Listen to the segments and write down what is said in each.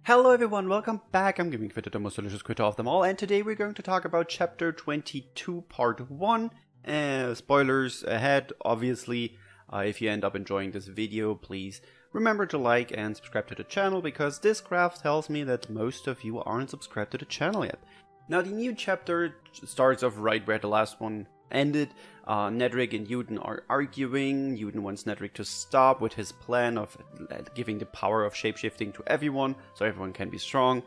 Hello everyone, welcome back. I'm giving Quitte the most delicious Quitte of them all, and today we're going to talk about Chapter 22, Part 1. Spoilers ahead, obviously. If you end up enjoying this video, please remember to like and subscribe to the channel, because this graph tells me that most of you aren't subscribed to the channel yet. Now, the new chapter starts off right where the last one ended. Nedrick and Uden are arguing. Uden wants Nedrick to stop with his plan of giving the power of shapeshifting to everyone, so everyone can be strong,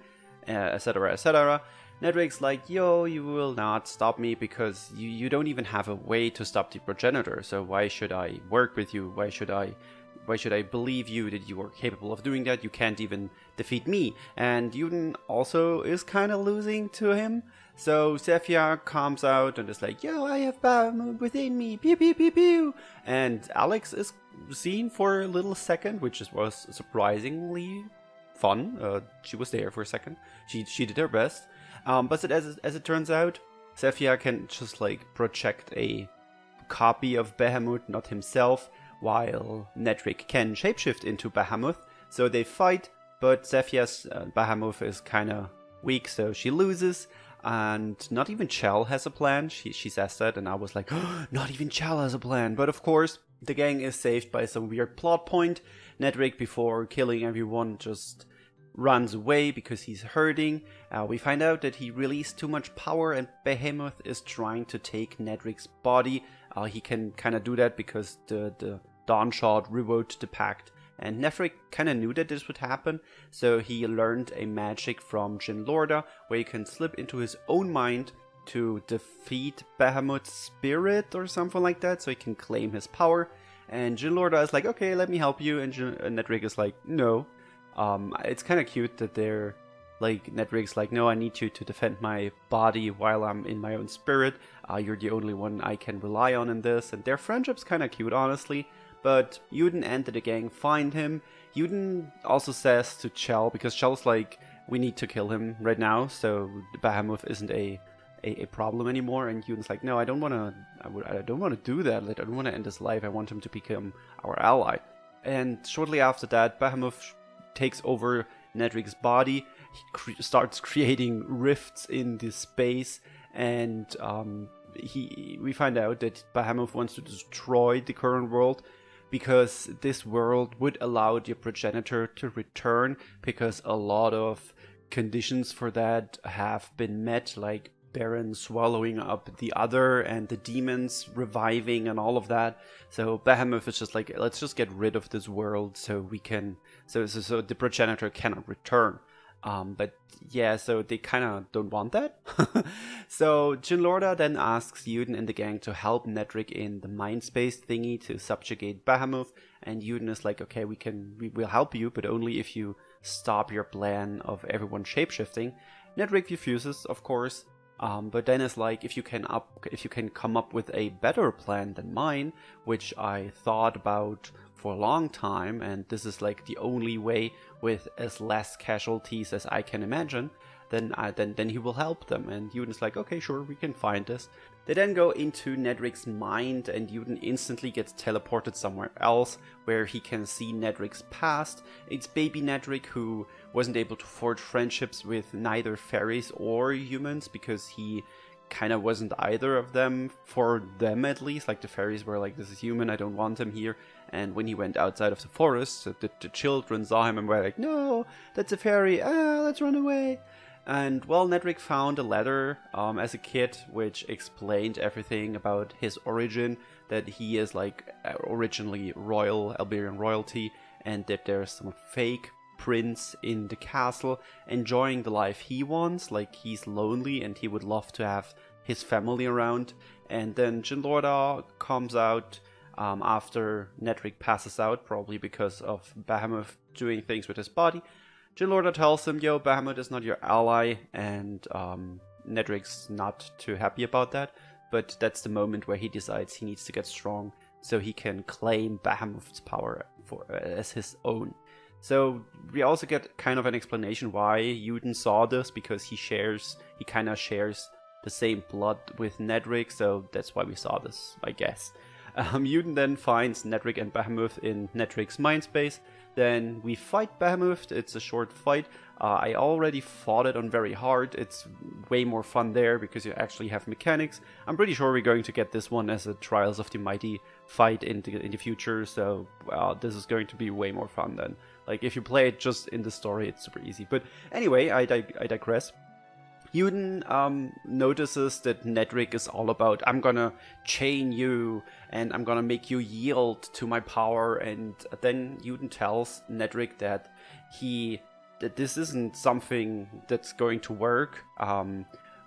etc, etc. Nedrick's like, yo, you will not stop me because you don't even have a way to stop the progenitor, so why should I work with you? Why should I believe you that you are capable of doing that? You can't even defeat me. And Uden also is kind of losing to him. So Zephyr comes out and is like, yo, I have Bahamut within me, pew pew pew pew. And Alex is seen for a little second, which was surprisingly fun. She was there for a second. She did her best. But as it turns out, Zephyr can just like project a copy of Bahamut, not himself, while Nedrick can shapeshift into Bahamut. So they fight, but Zephyr's Bahamut is kind of weak, so she loses. And not even Chell has a plan. She says that, and I was like, oh, not even Chell has a plan. But of course, the gang is saved by some weird plot point. Nedrick, before killing everyone, just runs away because he's hurting. We find out that he released too much power, and Behemoth is trying to take Nedrick's body. He can kind of do that because the Dawnshot revoked the pact. And Nedrick kind of knew that this would happen, so he learned a magic from Jin Lorda, where he can slip into his own mind to defeat Bahamut's spirit or something like that, so he can claim his power. And Jin Lorda is like, okay, let me help you, and Nedrick is like, no. It's kind of cute that they're like, Nedrick's like, no, I need you to defend my body while I'm in my own spirit. You're the only one I can rely on in this, and their friendship's kind of cute, honestly. But Uden and the gang find him. Uden also says to Chell, because Chell's like, we need to kill him right now, so Bahamut isn't a problem anymore. And Uden's like, no, I don't want to do that. Like, I don't want to end his life. I want him to become our ally. And shortly after that, Bahamut takes over Nedrick's body. He starts creating rifts in the space, and we find out that Bahamut wants to destroy the current world, because this world would allow the progenitor to return, because a lot of conditions for that have been met, like Baron swallowing up the other and the demons reviving and all of that. So Bahamut is just like, let's just get rid of this world so we can, so the progenitor cannot return. But yeah, so they kind of don't want that. So Jin Lorda then asks Uden and the gang to help Nedrick in the mind space thingy to subjugate Bahamut, and Uden is like, okay, we will help you, but only if you stop your plan of everyone shapeshifting. Nedrick refuses, of course, but then is like, if you can come up with a better plan than mine, which I thought about for a long time, and this is like the only way with as less casualties as I can imagine, then he will help them. And Uden's like, okay, sure, we can find this. They then go into Nedrick's mind, and Uden instantly gets teleported somewhere else where he can see Nedrick's past. It's baby Nedrick, who wasn't able to forge friendships with neither fairies or humans because he kind of wasn't either of them, for them at least. Like, the fairies were like, this is human, I don't want him here. And when he went outside of the forest, the children saw him and were like, no, that's a fairy, let's run away. And well, Nedrick found a letter as a kid which explained everything about his origin, that he is like originally royal, Alberian royalty, and that there's some fake prince in the castle enjoying the life he wants, like he's lonely and he would love to have his family around. And then Jin Lorda comes out after Nedrick passes out, probably because of Bahamut doing things with his body. Jin Lorda tells him, yo, Bahamut is not your ally, and Nedrick's not too happy about that, but that's the moment where he decides he needs to get strong so he can claim Bahamut's power as his own. So we also get kind of an explanation why Uden saw this, because he kind of shares the same blood with Nedrick, so that's why we saw this, I guess. Yuden then finds Nedrick and Bahamut in Nedrick's mind space. Then we fight Bahamut. It's a short fight. I already fought it on very hard. It's way more fun there because you actually have mechanics. I'm pretty sure we're going to get this one as a Trials of the Mighty fight in the future. So this is going to be way more fun then. Like if you play it just in the story, it's super easy. But anyway, I digress. Yuden notices that Nedrick is all about, I'm gonna chain you and I'm gonna make you yield to my power, and then Yuden tells Nedrick that this isn't something that's going to work,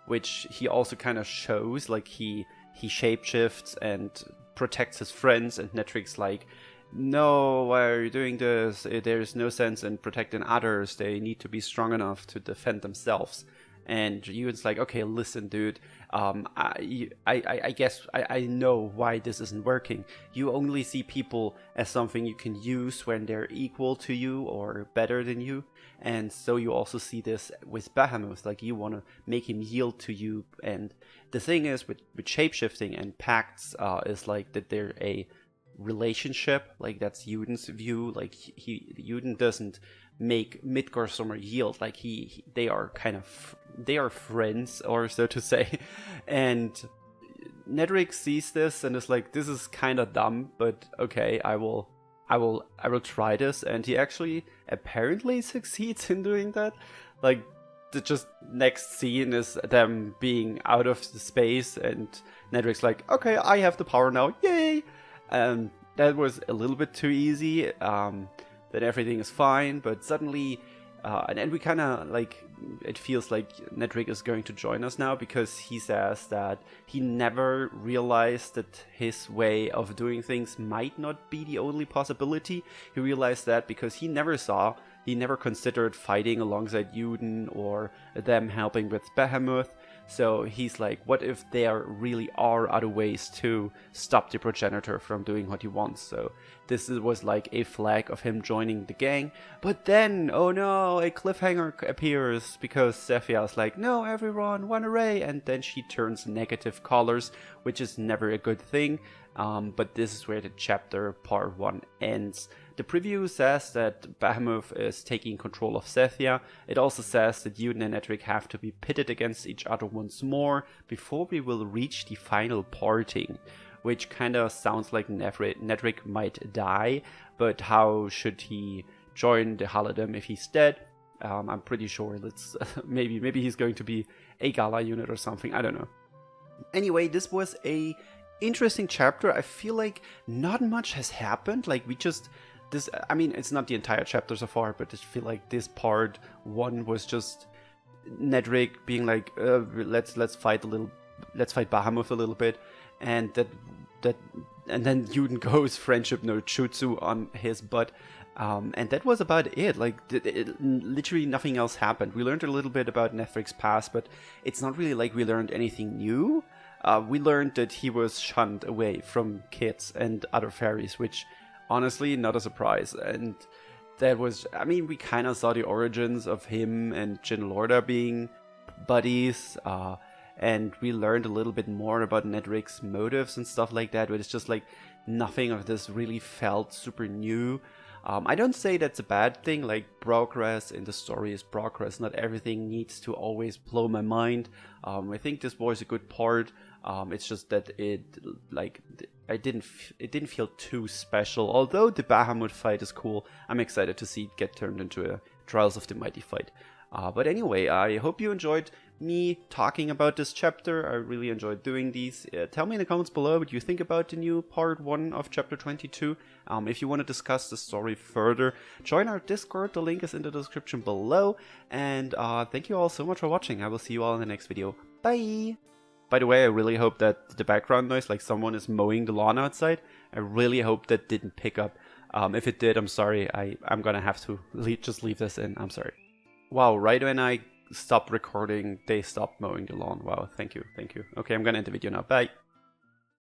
which he also kind of shows, like he shapeshifts and protects his friends, and Nedrick's like, no, why are you doing this? There's no sense in protecting others, they need to be strong enough to defend themselves. And Yuden's like, okay, listen, dude, I guess I know why this isn't working. You only see people as something you can use when they're equal to you or better than you. And so you also see this with Bahamut, like you want to make him yield to you. And the thing is with shapeshifting and pacts is like that they're a relationship, like that's Yuden's view. Like Yuden doesn't make Midgardsormr yield, like they are friends, or so to say. And Nedrick sees this and is like, this is kind of dumb, but okay, I will try this. And he actually apparently succeeds in doing that. Like the just next scene is them being out of the space, and Nedrick's like, okay, I have the power now, yay. That was a little bit too easy. That everything is fine, but suddenly, and we kind of like, it feels like Nedrick is going to join us now, because he says that he never realized that his way of doing things might not be the only possibility. He realized that because he never considered fighting alongside Yuden or them helping with Bahamut. So he's like, what if there really are other ways to stop the progenitor from doing what he wants? So this was like a flag of him joining the gang. But then, oh no, a cliffhanger appears, because Sephia's like, no, everyone, run away. And then she turns negative colors, which is never a good thing. But this is where the chapter part 1 ends. The preview says that Bahamut is taking control of Sephia. It also says that Yuden and Nedrick have to be pitted against each other once more before we will reach the final parting, which kind of sounds like Nedrick might die, but how should he join the Halidom if he's dead? I'm pretty sure that's maybe he's going to be a Gala unit or something, I don't know. Anyway, this was a interesting chapter. I feel like not much has happened. Like I mean, it's not the entire chapter so far, but I feel like this part 1 was just Nedrick being like, let's fight Bahamut a little bit, and and then Yuden goes friendship no jutsu on his butt, and that was about it. Like literally nothing else happened. We learned a little bit about Nedrick's past, but it's not really like we learned anything new. We learned that he was shunned away from kids and other fairies, which honestly, not a surprise. And that was, I mean, we kind of saw the origins of him and Jin Lorda being buddies, and we learned a little bit more about Nedrick's motives and stuff like that, but it's just like nothing of this really felt super new. I don't say that's a bad thing, like progress in the story is progress, not everything needs to always blow my mind. I think this was a good part. It's just that it didn't feel too special. Although the Bahamut fight is cool, I'm excited to see it get turned into a Trials of the Mighty fight. But anyway, I hope you enjoyed me talking about this chapter. I really enjoyed doing these. Tell me in the comments below what you think about the new part 1 of chapter 22. If you want to discuss the story further, join our Discord. The link is in the description below. And thank you all so much for watching. I will see you all in the next video. Bye! By the way, I really hope that the background noise, like someone is mowing the lawn outside, I really hope that didn't pick up. If it did, I'm sorry. I'm gonna have to just leave this in. I'm sorry. Wow, right when I stopped recording, they stopped mowing the lawn. Wow, thank you. Okay, I'm gonna end the video now. Bye.